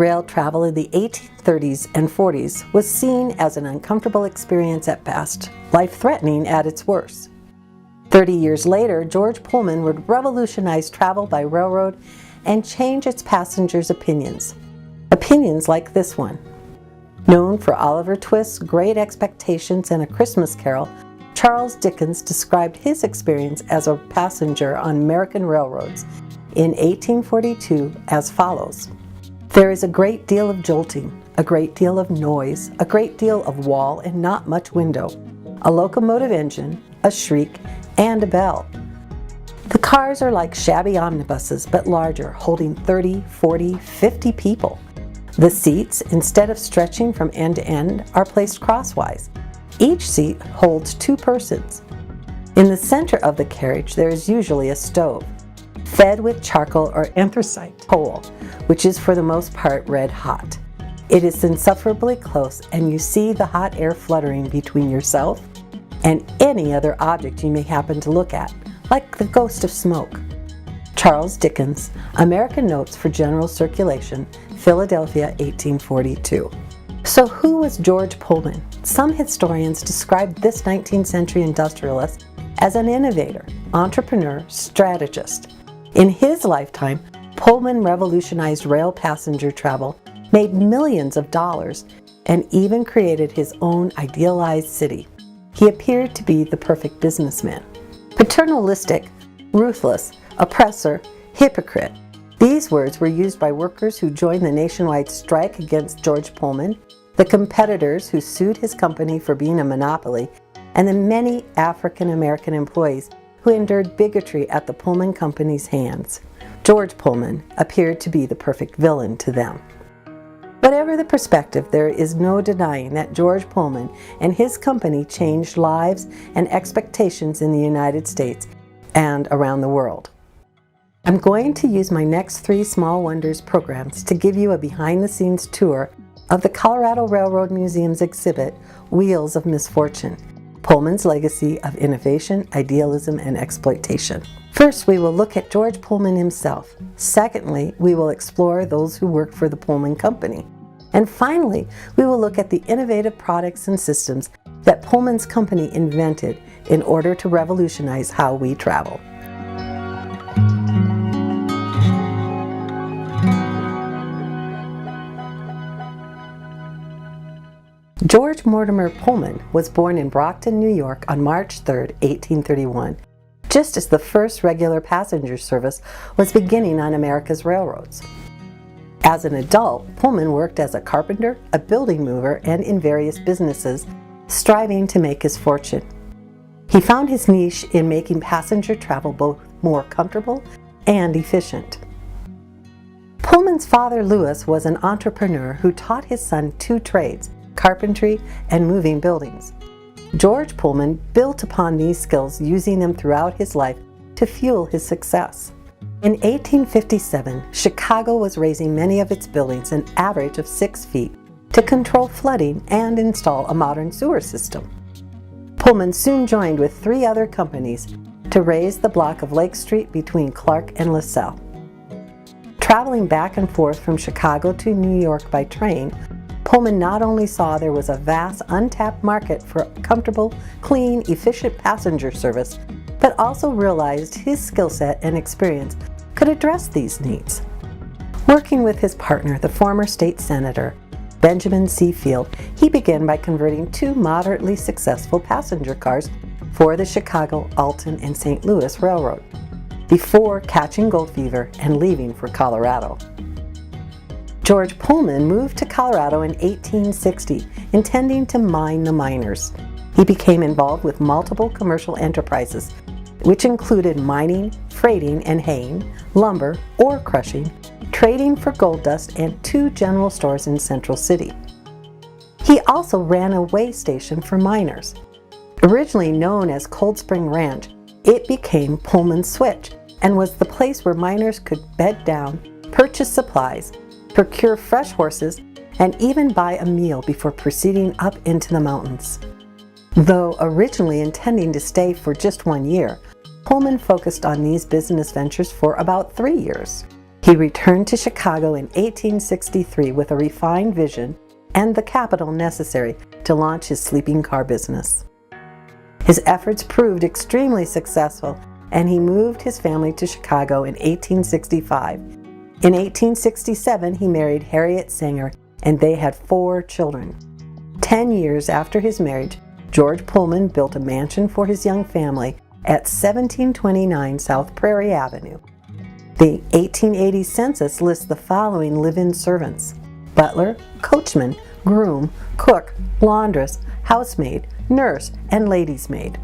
rail travel in the 1830s and 40s was seen as an uncomfortable experience at best, life-threatening at its worst. 30 years later, George Pullman would revolutionize travel by railroad and change its passengers' opinions. Opinions like this one. Known for Oliver Twist's Great Expectations and A Christmas Carol, Charles Dickens described his experience as a passenger on American railroads in 1842 as follows. There is a great deal of jolting, a great deal of noise, a great deal of wall and not much window, a locomotive engine, a shriek, and a bell. The cars are like shabby omnibuses, but larger, holding 30, 40, 50 people. The seats, instead of stretching from end to end, are placed crosswise. Each seat holds 2 persons. In the center of the carriage, there is usually a stove, fed with charcoal or anthracite coal, which is for the most part red hot. It is insufferably close, and you see the hot air fluttering between yourself and any other object you may happen to look at, like the ghost of smoke. Charles Dickens, American Notes for General Circulation, Philadelphia, 1842. So who was George Pullman? Some historians describe this 19th century industrialist as an innovator, entrepreneur, strategist. In his lifetime, Pullman revolutionized rail passenger travel, made millions of dollars, and even created his own idealized city. He appeared to be the perfect businessman. Paternalistic, ruthless, oppressor, hypocrite. These words were used by workers who joined the nationwide strike against George Pullman, the competitors who sued his company for being a monopoly, and the many African American employees who endured bigotry at the Pullman Company's hands. George Pullman appeared to be the perfect villain to them. Whatever the perspective, there is no denying that George Pullman and his company changed lives and expectations in the United States and around the world. I'm going to use my next 3 Small Wonders programs to give you a behind-the-scenes tour of the Colorado Railroad Museum's exhibit, Wheels of Misfortune, Pullman's Legacy of Innovation, Idealism and Exploitation. First, we will look at George Pullman himself. Secondly, we will explore those who worked for the Pullman Company. And finally, we will look at the innovative products and systems that Pullman's company invented in order to revolutionize how we travel. George Mortimer Pullman was born in Brockton, New York on March 3, 1831, just as the first regular passenger service was beginning on America's railroads. As an adult, Pullman worked as a carpenter, a building mover, and in various businesses, striving to make his fortune. He found his niche in making passenger travel both more comfortable and efficient. Pullman's father, Louis, was an entrepreneur who taught his son 2 trades, carpentry and moving buildings. George Pullman built upon these skills, using them throughout his life to fuel his success. In 1857, Chicago was raising many of its buildings an average of 6 feet to control flooding and install a modern sewer system. Pullman soon joined with 3 other companies to raise the block of Lake Street between Clark and LaSalle. Traveling back and forth from Chicago to New York by train, Pullman not only saw there was a vast untapped market for comfortable, clean, efficient passenger service, but also realized his skill set and experience could address these needs. Working with his partner, the former state senator, Benjamin C. Field, he began by converting 2 moderately successful passenger cars for the Chicago, Alton, and St. Louis Railroad, before catching gold fever and leaving for Colorado. George Pullman moved to Colorado in 1860, intending to mine the miners. He became involved with multiple commercial enterprises, which included mining, freighting and haying, lumber, ore crushing, trading for gold dust, and 2 general stores in Central City. He also ran a way station for miners. Originally known as Cold Spring Ranch, it became Pullman Switch and was the place where miners could bed down, purchase supplies, procure fresh horses, and even buy a meal before proceeding up into the mountains. Though originally intending to stay for just 1 year, Pullman focused on these business ventures for about 3 years. He returned to Chicago in 1863 with a refined vision and the capital necessary to launch his sleeping car business. His efforts proved extremely successful, and he moved his family to Chicago in 1865. In 1867, he married Harriet Sanger, and they had 4 children. 10 years after his marriage, George Pullman built a mansion for his young family at 1729 South Prairie Avenue. The 1880 census lists the following live-in servants: butler, coachman, groom, cook, laundress, housemaid, nurse, and lady's maid.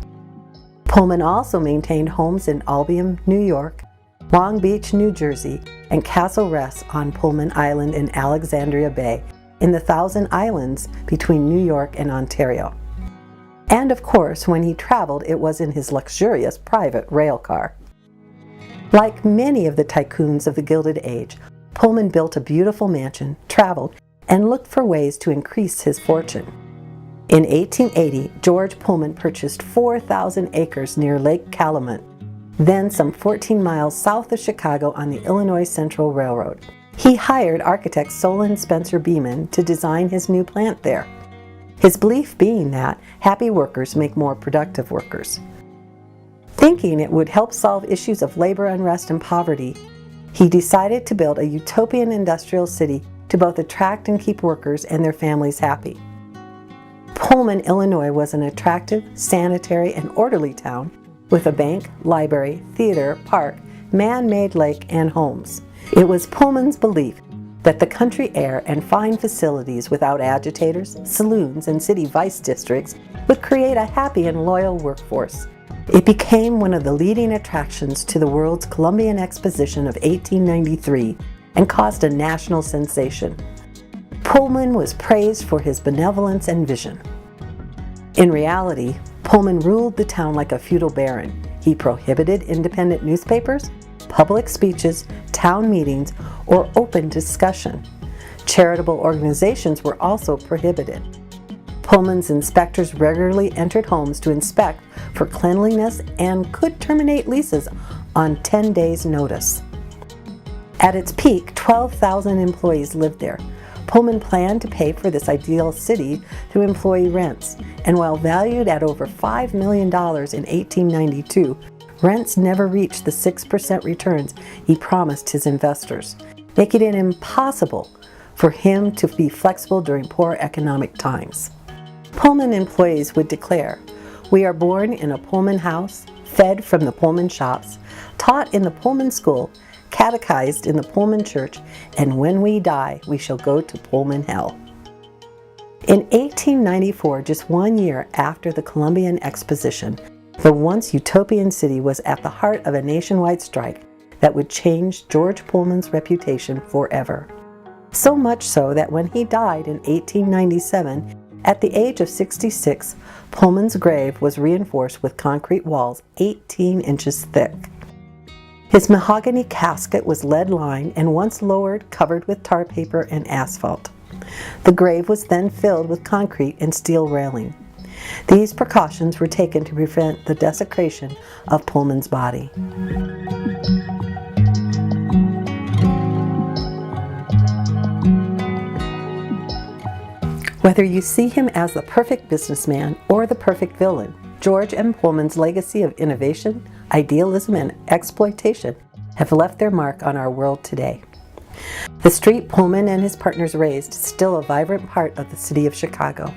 Pullman also maintained homes in Albion, New York, Long Beach, New Jersey, and Castle Rest on Pullman Island in Alexandria Bay in the Thousand Islands between New York and Ontario. And of course, when he traveled, it was in his luxurious private rail car. Like many of the tycoons of the Gilded Age, Pullman built a beautiful mansion, traveled, and looked for ways to increase his fortune. In 1880, George Pullman purchased 4,000 acres near Lake Calumet, then some 14 miles south of Chicago on the Illinois Central Railroad. He hired architect Solon Spencer Beeman to design his new plant there, his belief being that happy workers make more productive workers. Thinking it would help solve issues of labor unrest and poverty, he decided to build a utopian industrial city to both attract and keep workers and their families happy. Pullman, Illinois was an attractive, sanitary, and orderly town with a bank, library, theater, park, man-made lake, and homes. It was Pullman's belief that the country air and fine facilities without agitators, saloons, and city vice districts would create a happy and loyal workforce. It became one of the leading attractions to the World's Columbian Exposition of 1893 and caused a national sensation. Pullman was praised for his benevolence and vision. In reality, Pullman ruled the town like a feudal baron. He prohibited independent newspapers, public speeches, town meetings, or open discussion. Charitable organizations were also prohibited. Pullman's inspectors regularly entered homes to inspect for cleanliness and could terminate leases on 10 days' notice. At its peak, 12,000 employees lived there. Pullman planned to pay for this ideal city through employee rents, and while valued at over $5 million in 1892, rents never reached the 6% returns he promised his investors, making it impossible for him to be flexible during poor economic times. Pullman employees would declare, "We are born in a Pullman house, fed from the Pullman shops, taught in the Pullman school, catechized in the Pullman church, and when we die, we shall go to Pullman hell." In 1894, just 1 year after the Columbian Exposition, the once utopian city was at the heart of a nationwide strike that would change George Pullman's reputation forever. So much so that when he died in 1897, at the age of 66, Pullman's grave was reinforced with concrete walls 18 inches thick. His mahogany casket was lead-lined and once lowered, covered with tar paper and asphalt. The grave was then filled with concrete and steel railing. These precautions were taken to prevent the desecration of Pullman's body. Whether you see him as the perfect businessman or the perfect villain, George M. Pullman's legacy of innovation, idealism, and exploitation have left their mark on our world today. The street Pullman and his partners raised is still a vibrant part of the city of Chicago.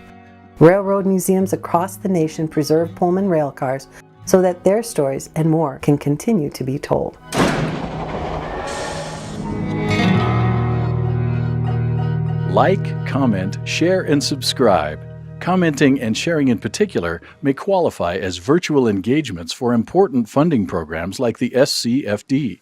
Railroad museums across the nation preserve Pullman rail cars so that their stories and more can continue to be told. Like, comment, share, and subscribe. Commenting and sharing in particular may qualify as virtual engagements for important funding programs like the SCFD.